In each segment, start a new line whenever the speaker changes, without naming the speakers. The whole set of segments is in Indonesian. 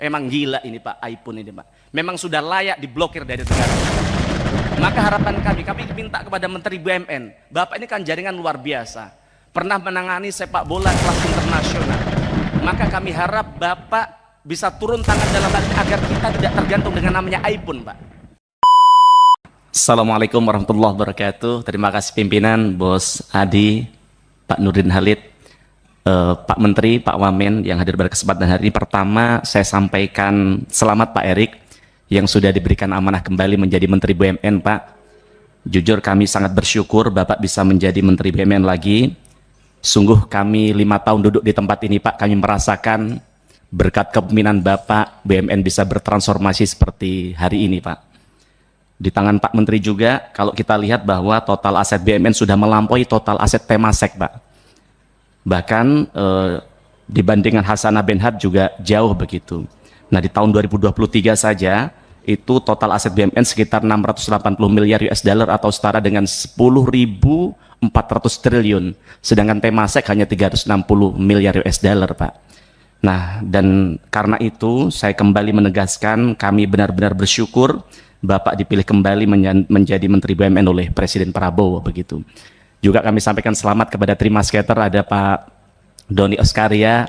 Emang gila ini Pak, iPhone ini Pak. Memang sudah layak diblokir dari negara. Maka harapan kami minta kepada Menteri BUMN, Bapak ini kan jaringan luar biasa, pernah menangani sepak bola kelas internasional. Maka kami harap Bapak bisa turun tangan dalam hal ini agar kita tidak tergantung dengan namanya iPhone, Pak. Assalamualaikum warahmatullahi wabarakatuh. Terima kasih pimpinan, Bos Adi, Pak Nurdin Halid, Pak Menteri, Pak Wamen yang hadir pada kesempatan hari ini. Pertama, saya sampaikan selamat Pak Erik yang sudah diberikan amanah kembali menjadi Menteri BUMN, Pak. Jujur kami sangat bersyukur Bapak bisa menjadi Menteri BUMN lagi. Sungguh kami 5 tahun duduk di tempat ini, Pak, kami merasakan berkat kepemimpinan Bapak, BUMN bisa bertransformasi seperti hari ini, Pak. Di tangan Pak Menteri juga, kalau kita lihat bahwa total aset BUMN sudah melampaui total aset Temasek, Pak. Bahkan dibandingkan Hasanah Benhad juga jauh begitu. Nah, di tahun 2023 saja itu total aset BUMN sekitar 680 miliar US dollar atau setara dengan 10.400 triliun. Sedangkan Temasek hanya 360 miliar US dollar, Pak. Nah, dan karena itu saya kembali menegaskan kami benar-benar bersyukur Bapak dipilih kembali menjadi Menteri BUMN oleh Presiden Prabowo begitu. Juga kami sampaikan selamat kepada Trimas Skater, ada Pak Doni Oskaria,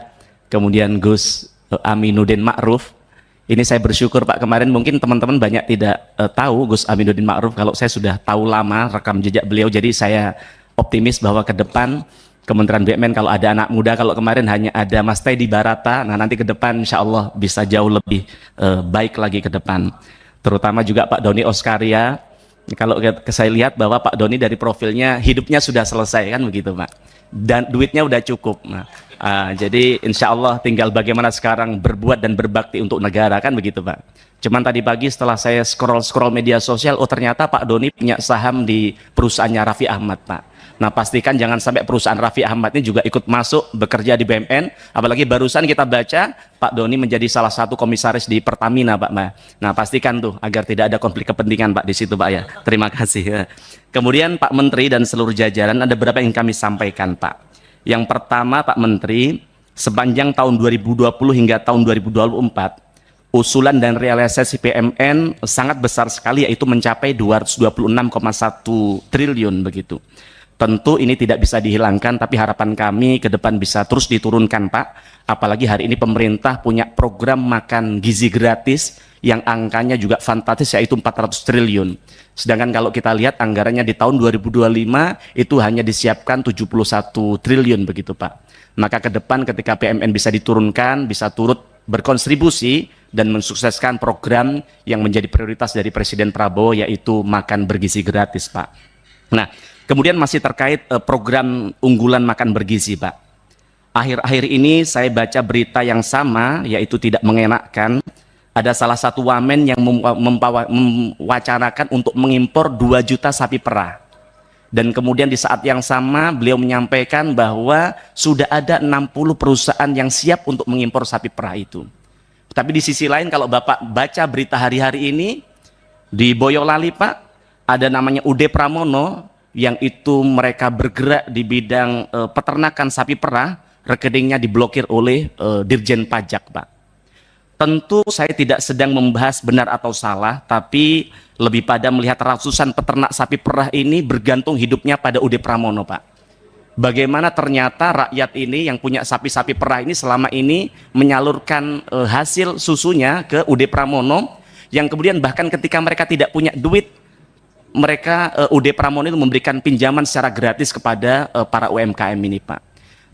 kemudian Gus Aminuddin Ma'ruf. Ini saya bersyukur Pak, kemarin mungkin teman-teman banyak tidak tahu Gus Aminuddin Ma'ruf, kalau saya sudah tahu lama rekam jejak beliau, jadi saya optimis bahwa ke depan Kementerian BUMN kalau ada anak muda, kalau kemarin hanya ada Mas Teddy Barata, nah nanti ke depan insya Allah bisa jauh lebih baik lagi ke depan. Terutama juga Pak Doni Oskaria. Kalau saya lihat bahwa Pak Doni dari profilnya hidupnya sudah selesai kan begitu Pak, dan duitnya udah cukup. Nah, jadi insya Allah tinggal bagaimana sekarang berbuat dan berbakti untuk negara kan begitu Pak. Cuman tadi pagi setelah saya scroll media sosial, oh ternyata Pak Doni punya saham di perusahaannya Raffi Ahmad, Pak. Nah, pastikan jangan sampai perusahaan Raffi Ahmad ini juga ikut masuk bekerja di BUMN. Apalagi barusan kita baca Pak Doni menjadi salah satu komisaris di Pertamina, Pak. Nah, pastikan tuh agar tidak ada konflik kepentingan, Pak, di situ, Pak ya. Terima kasih. Ya. Kemudian Pak Menteri dan seluruh jajaran ada beberapa yang kami sampaikan, Pak. Yang pertama, Pak Menteri, sepanjang tahun 2020 hingga tahun 2024, usulan dan realisasi PMN sangat besar sekali, yaitu mencapai 226,1 triliun begitu. Tentu ini tidak bisa dihilangkan, tapi harapan kami ke depan bisa terus diturunkan, Pak. Apalagi hari ini pemerintah punya program makan gizi gratis yang angkanya juga fantastis, yaitu 400 triliun. Sedangkan kalau kita lihat anggarannya di tahun 2025 itu hanya disiapkan 71 triliun begitu, Pak. Maka ke depan ketika PMN bisa diturunkan, bisa turut berkontribusi dan mensukseskan program yang menjadi prioritas dari Presiden Prabowo, yaitu makan bergizi gratis, Pak. Nah, kemudian masih terkait program unggulan makan bergizi, Pak. Akhir-akhir ini saya baca berita yang sama, yaitu tidak mengenakan. Ada salah satu wamen yang mewacanakan untuk mengimpor 2 juta sapi perah. Dan kemudian di saat yang sama beliau menyampaikan bahwa sudah ada 60 perusahaan yang siap untuk mengimpor sapi perah itu. Tapi di sisi lain kalau Bapak baca berita hari-hari ini, di Boyolali, Pak, ada namanya UD Pramono, yang itu mereka bergerak di bidang peternakan sapi perah, rekeningnya diblokir oleh Dirjen Pajak, Pak. Tentu saya tidak sedang membahas benar atau salah, tapi lebih pada melihat ratusan peternak sapi perah ini bergantung hidupnya pada UD Pramono, Pak. Bagaimana ternyata rakyat ini yang punya sapi-sapi perah ini selama ini menyalurkan hasil susunya ke UD Pramono, yang kemudian bahkan ketika mereka tidak punya duit, mereka UD Pramono itu memberikan pinjaman secara gratis kepada para UMKM ini, Pak.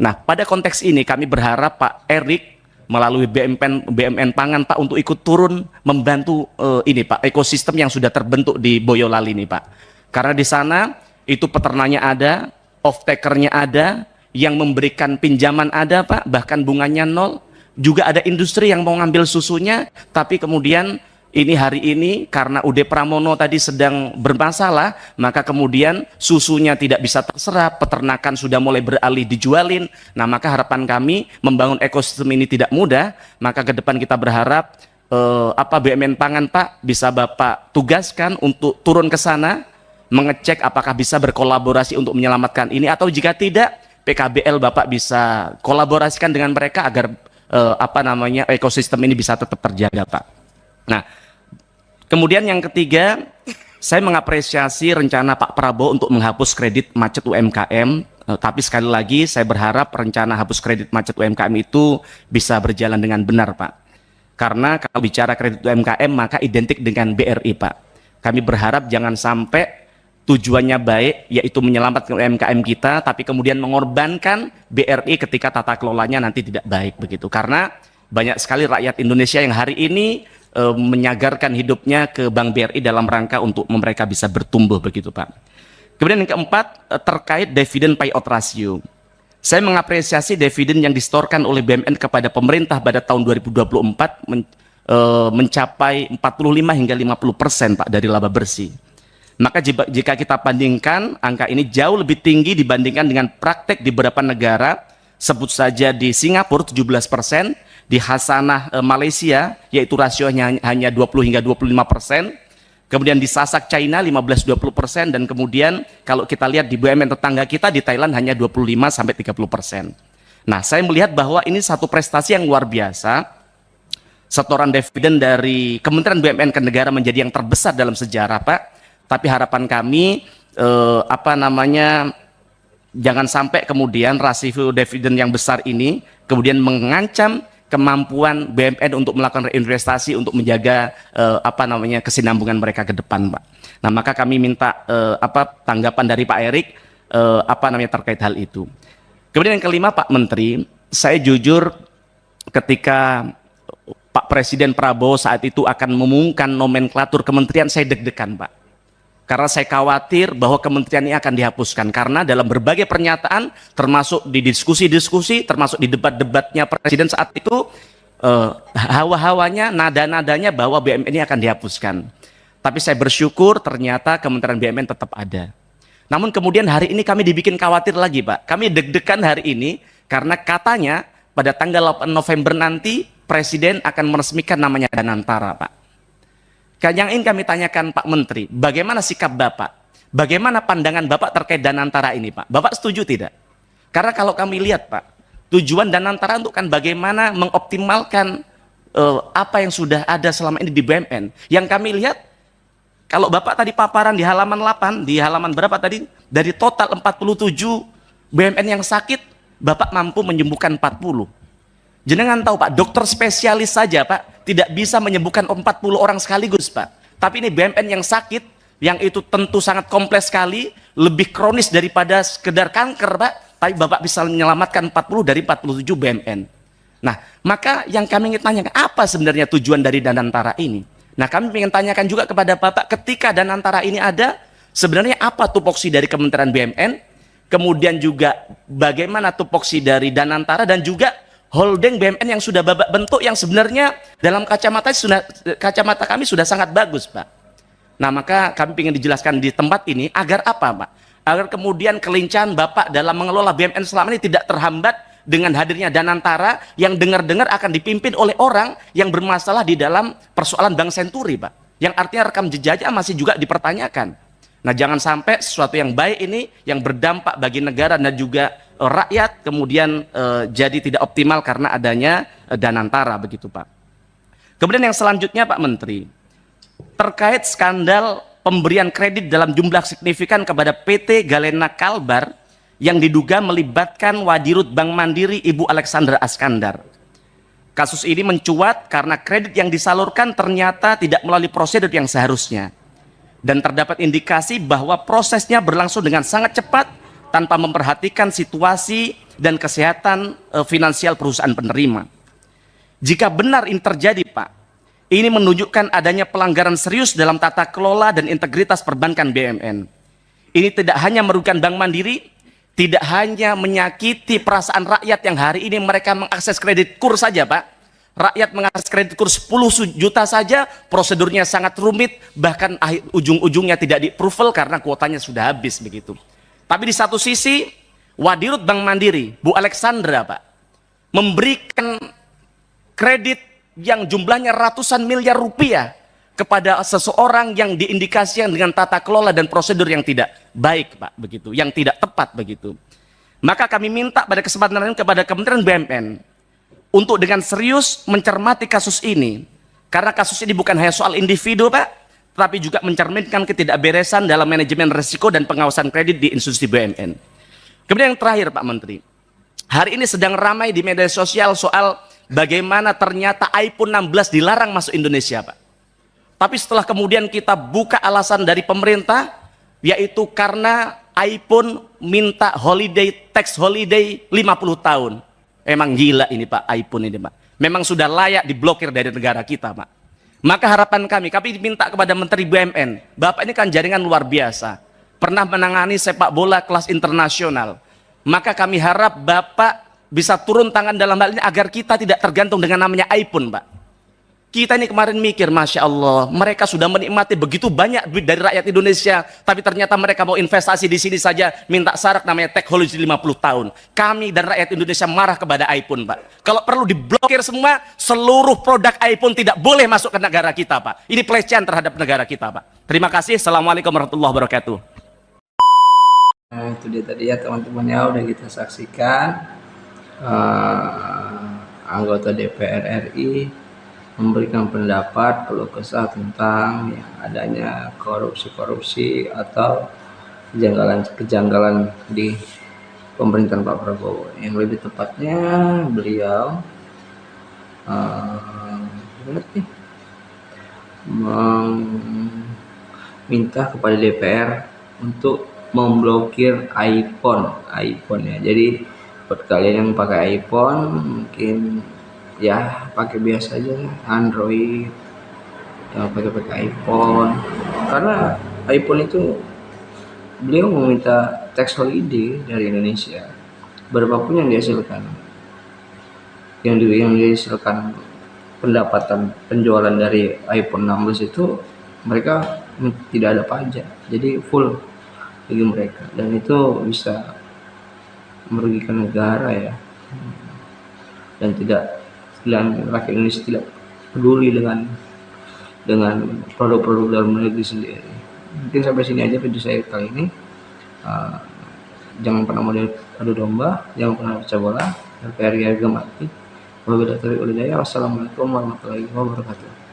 Nah, pada konteks ini kami berharap Pak Erik melalui BUMN Pangan, Pak, untuk ikut turun membantu ini, Pak, ekosistem yang sudah terbentuk di Boyolali ini, Pak. Karena di sana itu peternaknya ada, off-takernya ada, yang memberikan pinjaman ada, Pak, bahkan bunganya nol. Juga ada industri yang mau ngambil susunya, tapi kemudian ini hari ini karena UD Pramono tadi sedang bermasalah, maka kemudian susunya tidak bisa terserap, peternakan sudah mulai beralih dijualin. Nah, maka harapan kami membangun ekosistem ini tidak mudah, maka ke depan kita berharap BUMN Pangan, Pak, bisa Bapak tugaskan untuk turun ke sana, mengecek apakah bisa berkolaborasi untuk menyelamatkan ini, atau jika tidak, PKBL Bapak bisa kolaborasikan dengan mereka agar ekosistem ini bisa tetap terjaga, Pak. Nah, kemudian yang ketiga, saya mengapresiasi rencana Pak Prabowo untuk menghapus kredit macet UMKM, tapi sekali lagi saya berharap rencana hapus kredit macet UMKM itu bisa berjalan dengan benar, Pak. Karena kalau bicara kredit UMKM maka identik dengan BRI, Pak. Kami berharap jangan sampai tujuannya baik, yaitu menyelamatkan UMKM kita, tapi kemudian mengorbankan BRI ketika tata kelolanya nanti tidak baik begitu. Karena banyak sekali rakyat Indonesia yang hari ini menyagarkan hidupnya ke Bank BRI dalam rangka untuk mereka bisa bertumbuh begitu, Pak. Kemudian yang keempat, terkait dividen payout ratio. Saya mengapresiasi dividen yang disetorkan oleh BUMN kepada pemerintah pada tahun 2024 mencapai 45 hingga 50%, Pak, dari laba bersih. Maka jika kita bandingkan, angka ini jauh lebih tinggi dibandingkan dengan praktek di beberapa negara, sebut saja di Singapura 17%, di Hasanah Malaysia, yaitu rasionya hanya 20 hingga 25%, kemudian di Sasak China 15-20%, dan kemudian kalau kita lihat di BUMN tetangga kita di Thailand hanya 25 sampai 30%. Nah, saya melihat bahwa ini satu prestasi yang luar biasa. Setoran dividen dari Kementerian BUMN ke negara menjadi yang terbesar dalam sejarah, Pak. Tapi harapan kami jangan sampai kemudian rasio dividen yang besar ini kemudian mengancam kemampuan BUMN untuk melakukan reinvestasi untuk menjaga kesinambungan mereka ke depan, Pak. Nah, maka kami minta tanggapan dari Pak Erik terkait hal itu. Kemudian yang kelima, Pak Menteri, saya jujur ketika Pak Presiden Prabowo saat itu akan mengumumkan nomenklatur kementerian, saya deg-degan, Pak. Karena saya khawatir bahwa kementerian ini akan dihapuskan. Karena dalam berbagai pernyataan, termasuk di diskusi-diskusi, termasuk di debat-debatnya Presiden saat itu, hawa-hawanya, nada-nadanya bahwa BUMN ini akan dihapuskan. Tapi saya bersyukur ternyata Kementerian BUMN tetap ada. Namun kemudian hari ini kami dibikin khawatir lagi, Pak. Kami deg-degan hari ini karena katanya pada tanggal 8 November nanti Presiden akan meresmikan namanya Danantara, Pak. Yang ingin kami tanyakan Pak Menteri, bagaimana sikap Bapak? Bagaimana pandangan Bapak terkait Danantara ini, Pak? Bapak setuju tidak? Karena kalau kami lihat, Pak, tujuan Danantara untuk kan bagaimana mengoptimalkan apa yang sudah ada selama ini di BUMN. Yang kami lihat, kalau Bapak tadi paparan di halaman 8, di halaman berapa tadi? Dari total 47 BUMN yang sakit, Bapak mampu menyembuhkan 40. Jenengan tahu, Pak, dokter spesialis saja, Pak, tidak bisa menyembuhkan 40 orang sekaligus, Pak. Tapi ini BUMN yang sakit, yang itu tentu sangat kompleks sekali, lebih kronis daripada sekedar kanker, Pak. Tapi Bapak bisa menyelamatkan 40 dari 47 BUMN. Nah, maka yang kami ingin tanyakan, apa sebenarnya tujuan dari Danantara ini? Nah, kami ingin tanyakan juga kepada Bapak, ketika Danantara ini ada, sebenarnya apa tupoksi dari Kementerian BUMN? Kemudian juga bagaimana tupoksi dari Danantara, dan juga holding BUMN yang sudah Bapak bentuk yang sebenarnya dalam kacamata kami sudah sangat bagus, Pak. Nah, maka kami ingin dijelaskan di tempat ini agar apa, Pak? Agar kemudian kelincahan Bapak dalam mengelola BUMN selama ini tidak terhambat dengan hadirnya Danantara yang dengar-dengar akan dipimpin oleh orang yang bermasalah di dalam persoalan Bank Senturi, Pak. Yang artinya rekam jejaknya masih juga dipertanyakan. Nah, jangan sampai sesuatu yang baik ini yang berdampak bagi negara dan juga rakyat kemudian jadi tidak optimal karena adanya Danantara begitu, Pak. Kemudian yang selanjutnya, Pak Menteri, terkait skandal pemberian kredit dalam jumlah signifikan kepada PT Galena Kalbar yang diduga melibatkan Wadirut Bank Mandiri Ibu Alexandra Askandar. Kasus ini mencuat karena kredit yang disalurkan ternyata tidak melalui prosedur yang seharusnya. Dan terdapat indikasi bahwa prosesnya berlangsung dengan sangat cepat tanpa memperhatikan situasi dan kesehatan finansial perusahaan penerima. Jika benar ini terjadi, Pak, ini menunjukkan adanya pelanggaran serius dalam tata kelola dan integritas perbankan BUMN. Ini tidak hanya merugikan Bank Mandiri, tidak hanya menyakiti perasaan rakyat yang hari ini mereka mengakses kredit KUR saja, Pak. Rakyat mengakses kredit KUR 10 juta saja, prosedurnya sangat rumit, bahkan ujung-ujungnya tidak di-approval karena kuotanya sudah habis begitu. Tapi di satu sisi, Wadirut Bank Mandiri, Bu Alexandra, Pak, memberikan kredit yang jumlahnya ratusan miliar rupiah kepada seseorang yang diindikasikan dengan tata kelola dan prosedur yang tidak baik, Pak, begitu, yang tidak tepat begitu. Maka kami minta pada kesempatan ini kepada Kementerian BUMN untuk dengan serius mencermati kasus ini, karena kasus ini bukan hanya soal individu Pak, tapi juga mencerminkan ketidakberesan dalam manajemen risiko dan pengawasan kredit di institusi BUMN. Kemudian yang terakhir Pak Menteri, hari ini sedang ramai di media sosial soal bagaimana ternyata iPhone 16 dilarang masuk Indonesia Pak. Tapi setelah kemudian kita buka alasan dari pemerintah, yaitu karena iPhone minta holiday, tax holiday 50 tahun. Emang gila ini Pak, iPhone ini Pak. Memang sudah layak diblokir dari negara kita Pak. Maka harapan kami minta kepada Menteri BUMN, Bapak ini kan jaringan luar biasa, pernah menangani sepak bola kelas internasional. Maka kami harap Bapak bisa turun tangan dalam hal ini agar kita tidak tergantung dengan namanya iPhone Pak. Kita ini kemarin mikir, Masya Allah, mereka sudah menikmati begitu banyak duit dari rakyat Indonesia, tapi ternyata mereka mau investasi di sini saja, minta syarat namanya tax holiday 50 tahun. Kami dan rakyat Indonesia marah kepada iPhone, Pak. Kalau perlu diblokir semua, seluruh produk iPhone tidak boleh masuk ke negara kita, Pak. Ini pelecehan terhadap negara kita, Pak. Terima kasih. Assalamualaikum warahmatullahi wabarakatuh.
Nah, itu dia tadi ya teman-teman ya, udah kita saksikan anggota DPR RI memberikan pendapat keluh kesah tentang yang adanya korupsi-korupsi atau kejanggalan di pemerintahan Pak Prabowo. Yang lebih tepatnya beliau meminta kepada DPR untuk memblokir iPhone ya. Jadi buat kalian yang pakai iPhone mungkin ya pakai biasa aja Android, jangan pakai iPhone, karena iPhone itu beliau meminta tax holiday dari Indonesia berapapun yang dihasilkan, yang dihasilkan pendapatan penjualan dari iPhone 16 itu mereka tidak ada pajak, jadi full bagi mereka, dan itu bisa merugikan negara ya, dan rakyat Indonesia tidak peduli dengan produk-produk dalam negeri sendiri. Mungkin sampai sini aja video saya kali ini. Jangan pernah model adu domba, jangan pernah pecah bola, RPR harga mati. Wassalamualaikum warahmatullahi wabarakatuh.